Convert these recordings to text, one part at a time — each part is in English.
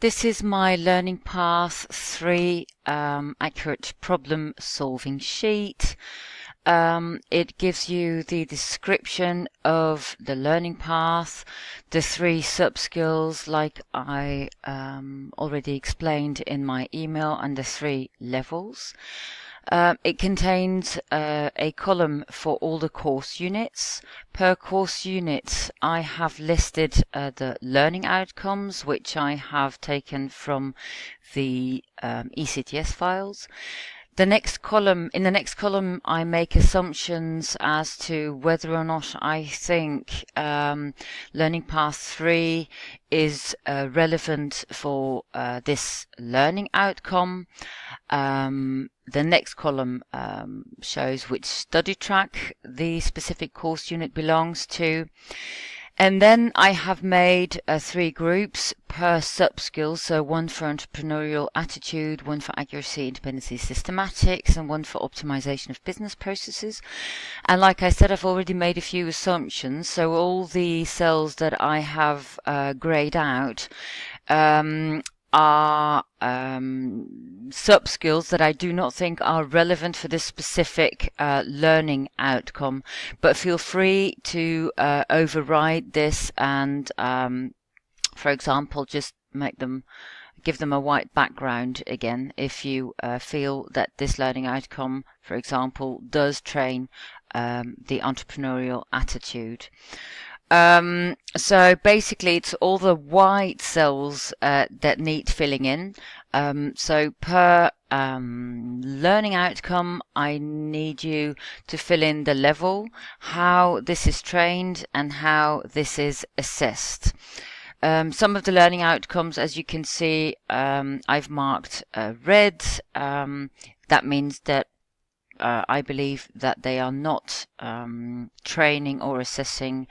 This is my Learning Path 3 accurate problem solving sheet. It gives you the description of the learning path, the 3 sub-skills like I already explained in my email, and the 3 levels. It contains a column for all the course units. Per course unit, I have listed the learning outcomes, which I have taken from the ECTS files. In the next column, I make assumptions as to whether or not I think Learning Path 3 is relevant for this learning outcome. The next column shows which study track the specific course unit belongs to. And then I have made 3 groups per sub-skill, so one for entrepreneurial attitude, one for accuracy, independency, systematics, and one for optimization of business processes. And like I said, I've already made a few assumptions, so all the cells that I have grayed out are sub-skills that I do not think are relevant for this specific learning outcome, but feel free to override this and for example just give them a white background again if you feel that this learning outcome, for example, does train the entrepreneurial attitude. So basically it's all the white cells that need filling in. So per learning outcome, I need you to fill in the level, how this is trained, and how this is assessed. Some of the learning outcomes, as you can see, I've marked red. That means that I believe that they are not training or assessing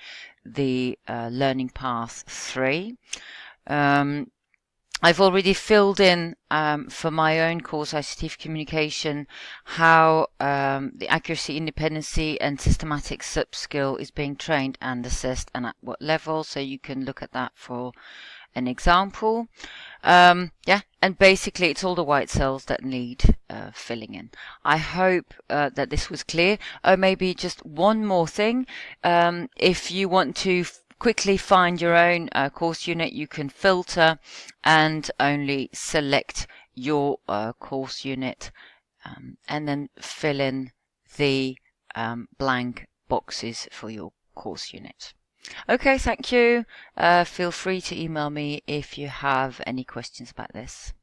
the Learning Path 3. I've already filled in for my own course, ICT for Communication, how the accuracy, independency, and systematic sub-skill is being trained and assessed, and at what level, so you can look at that for an example. Yeah, and basically it's all the white cells that need filling in. I hope that this was clear. Oh, maybe just one more thing. If you want to quickly find your own course unit, you can filter and only select your course unit and then fill in the blank boxes for your course unit. Okay, thank you. Feel free to email me if you have any questions about this.